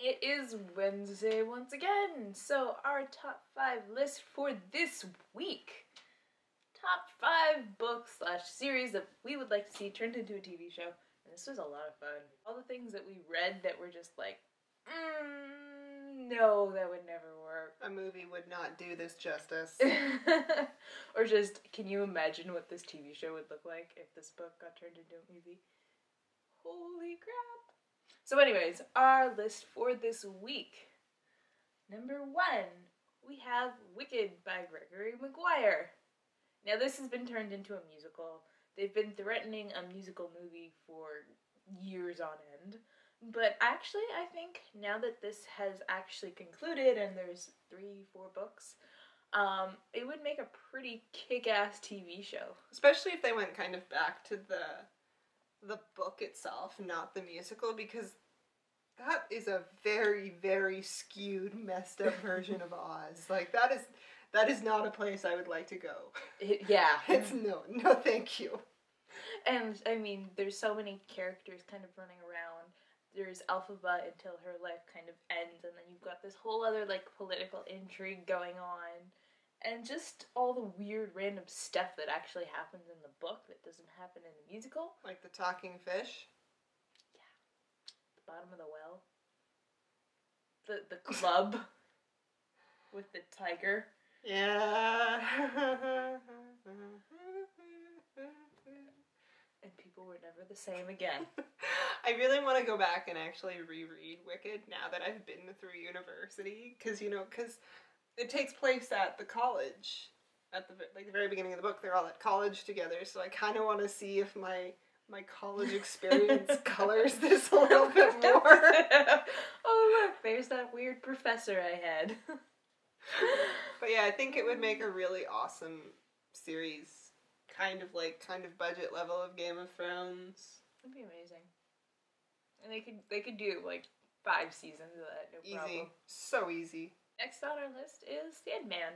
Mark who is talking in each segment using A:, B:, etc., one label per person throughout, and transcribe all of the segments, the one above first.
A: It is Wednesday once again, so our top 5 list for this week. Top 5 books / series that we would like to see turned into a TV show. And this was a lot of fun. All the things that we read that were just like, no, that would never work.
B: A movie would not do this justice.
A: Or just, can you imagine what this TV show would look like if this book got turned into a movie? Holy crap. So anyways, our list for this week. Number 1, we have Wicked by Gregory Maguire. Now this has been turned into a musical. They've been threatening a musical movie for years on end. But actually, I think now that this has actually concluded and there's 3-4 books, it would make a pretty kick-ass TV show.
B: Especially if they went kind of back to the book itself, not the musical, because that is a very, very skewed, messed up version of Oz. Like, that is not a place I would like to go.
A: Yeah.
B: It's no thank you.
A: And, I mean, there's so many characters kind of running around. There's Elphaba until her life kind of ends, and then you've got this whole other, like, political intrigue going on. And just all the weird random stuff that actually happens in the book that doesn't happen in the musical.
B: Like the talking fish?
A: Yeah. The bottom of the well. The club. With the tiger.
B: Yeah.
A: And people were never the same again.
B: I really want to go back and actually reread Wicked now that I've been through university. Because it takes place at the college. At the very beginning of the book, they're all at college together. So I kind of want to see if my college experience colors this a little bit more.
A: Oh look, there's that weird professor I had.
B: But yeah, I think it would make a really awesome series. Kind of budget level of Game of Thrones.
A: That'd be amazing. And they could do like 5 seasons of that, no problem.
B: Easy. So easy.
A: Next on our list is Sandman.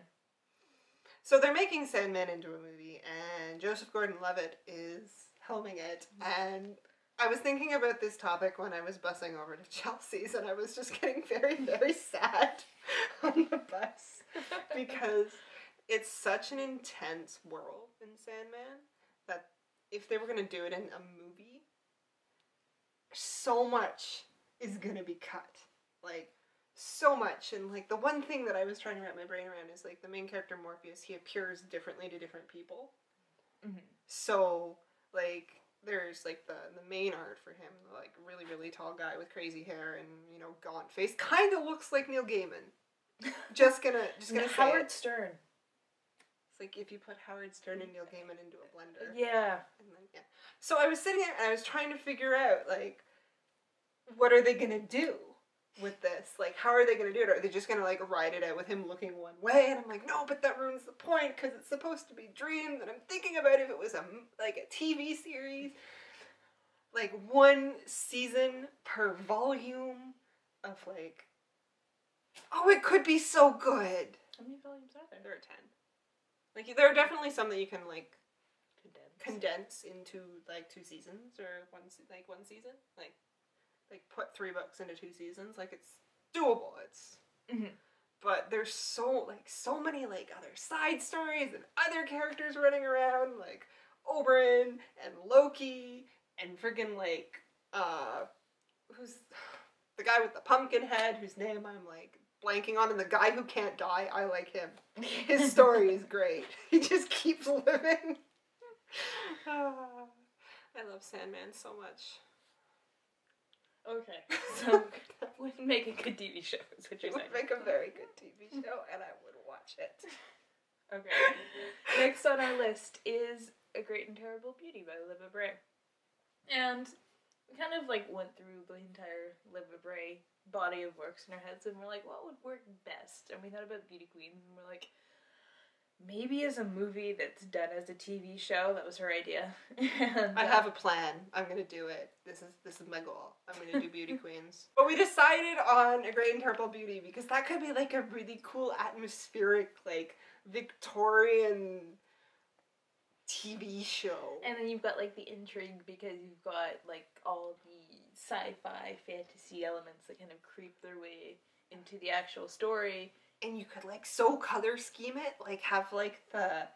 B: So they're making Sandman into a movie, and Joseph Gordon-Levitt is helming it, and I was thinking about this topic when I was busing over to Chelsea's, and I was just getting very, very sad on the bus, because it's such an intense world in Sandman that if they were going to do it in a movie, so much is going to be cut. Like, so much. And, like, the one thing that I was trying to wrap my brain around is, like, the main character Morpheus, he appears differently to different people. Mm-hmm. So, like, there's, like, the main art for him, the, like, really, really tall guy with crazy hair and, gaunt face. Kind of looks like Neil Gaiman. Just gonna say
A: Howard Stern.
B: It's like if you put Howard Stern and Neil Gaiman into a blender.
A: Yeah.
B: And then, yeah. So I was sitting there and I was trying to figure out, like, what are they gonna do with this? Like, how are they gonna do it? Are they just gonna, like, ride it out with him looking one way? And I'm like, no, but that ruins the point, because it's supposed to be dreams, and I'm thinking about if it was a TV series, like, 1 season per volume of, like, oh, it could be so good.
A: How many volumes are there?
B: There are 10. Like, there are definitely some that you can, like, condense into, like, 2 seasons, or one season. Like put 3 books into 2 seasons. Like, it's doable. It's, but there's so many, like, other side stories and other characters running around, like, Oberyn and Loki and friggin', like, who's the guy with the pumpkin head, whose name I'm, like, blanking on, and the guy who can't die, I like him. His story is great. He just keeps living. I love Sandman so much.
A: Okay, so would make a good TV show, is what you're saying.
B: It would make a very good TV show, and I would watch it.
A: Okay. Next on our list is A Great and Terrible Beauty by Libba Bray. And we kind of, like, went through the entire Libba Bray body of works in our heads, and we're like, what would work best? And we thought about Beauty Queens, and we're like, maybe as a movie that's done as a TV show. That was her idea. And,
B: I have a plan. I'm gonna do it. This is my goal. I'm gonna do Beauty Queens. But we decided on A Great and Terrible Beauty because that could be, like, a really cool atmospheric, like, Victorian TV show.
A: And then you've got, like, the intrigue because you've got, like, all the sci-fi fantasy elements that kind of creep their way into the actual story.
B: And you could, like, so color scheme it, like, have, like, the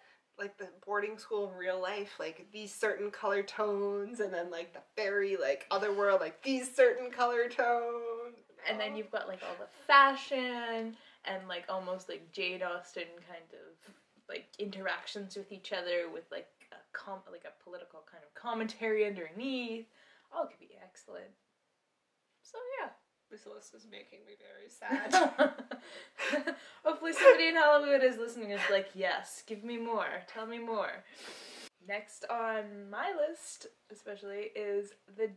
B: boarding school in real life, like, these certain color tones, and then, like, the fairy, like, other world, like, these certain color tones.
A: And then you've got, like, all the fashion, and, like, almost, like, Jade Austen kind of, like, interactions with each other with, like, a political kind of commentary underneath. Oh, it could be excellent. So, yeah.
B: This list is making me very sad.
A: Hopefully somebody in Hollywood is listening and is like, yes, give me more. Tell me more. Next on my list, especially, is The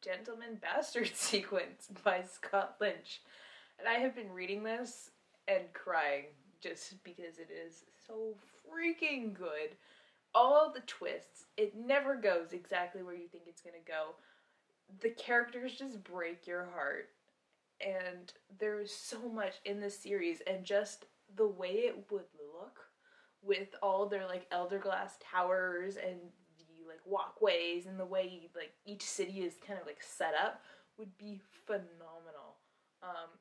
A: Gentleman Bastard sequence by Scott Lynch. And I have been reading this and crying just because it is so freaking good. All the twists, it never goes exactly where you think it's going to go. The characters just break your heart. And there's so much in this series, and just the way it would look with all their, like, elder glass towers and the, like, walkways and the way, like, each city is kind of, like, set up would be phenomenal.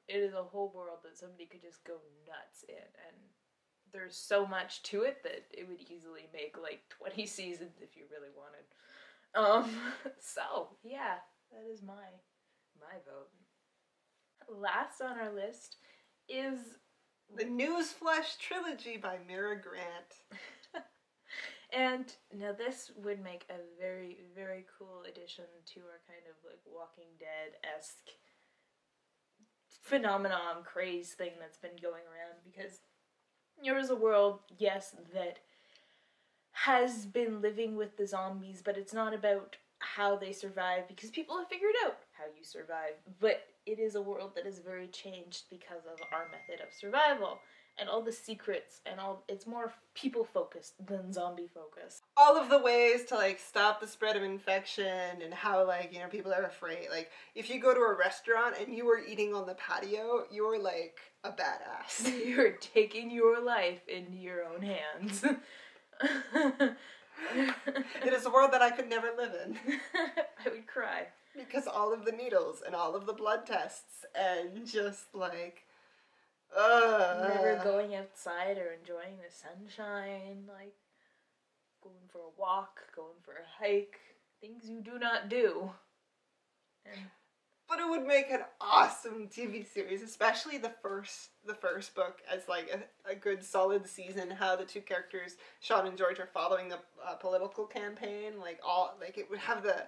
A: It is a whole world that somebody could just go nuts in, and there's so much to it that it would easily make, like, 20 seasons if you really wanted. So, yeah, that is my vote. Last on our list is
B: The Newsflash Trilogy by Mira Grant.
A: And now this would make a very, very cool addition to our kind of, like, Walking Dead-esque phenomenon, craze thing that's been going around, because there is a world, yes, that has been living with the zombies, but it's not about how they survive, because people have figured out how you survive, but it is a world that is very changed because of our method of survival, and all the secrets, and all, it's more people-focused than zombie-focused.
B: All of the ways to, like, stop the spread of infection, and how, like, you know, people are afraid. Like, if you go to a restaurant and you are eating on the patio, you're, like, a badass.
A: You're taking your life into your own hands.
B: It is a world that I could never live in.
A: I would cry.
B: Because all of the needles and all of the blood tests and just, like,
A: never going outside or enjoying the sunshine, like going for a walk, going for a hike, things you do not do.
B: But it would make an awesome TV series, especially the first book, as, like, a good solid season. How the two characters, Sean and George, are following the political campaign. Like, it would have the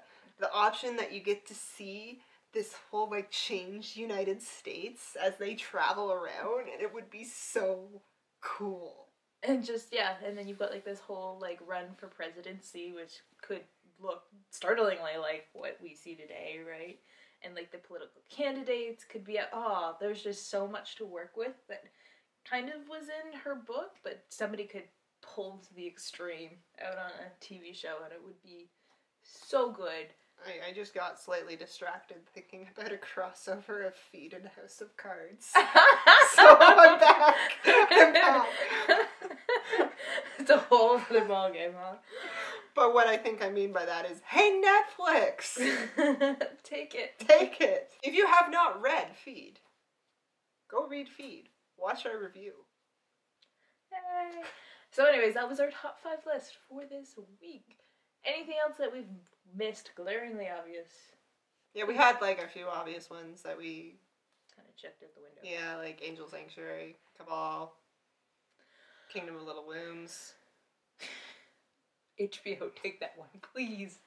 B: option that you get to see this whole, like, changed United States as they travel around, and it would be so cool.
A: And just, yeah, and then you've got, like, this whole, like, run for presidency, which could look startlingly like what we see today, right? And, like, the political candidates could be there's just so much to work with that kind of was in her book, but somebody could pull to the extreme out on a TV show, and it would be so good.
B: I just got slightly distracted thinking about a crossover of Feed and House of Cards. So I'm back.
A: It's a whole other ballgame, huh?
B: But what I think I mean by that is, hey, Netflix!
A: Take it.
B: Take it! If you have not read Feed, go read Feed. Watch our review.
A: Yay! So anyways, that was our top 5 list for this week. Anything else that we've missed, glaringly obvious?
B: Yeah, we had, like, a few obvious ones that we
A: kind of checked out the window.
B: Yeah, like Angel Sanctuary, Cabal, Kingdom of Little Wombs.
A: HBO, take that one, please.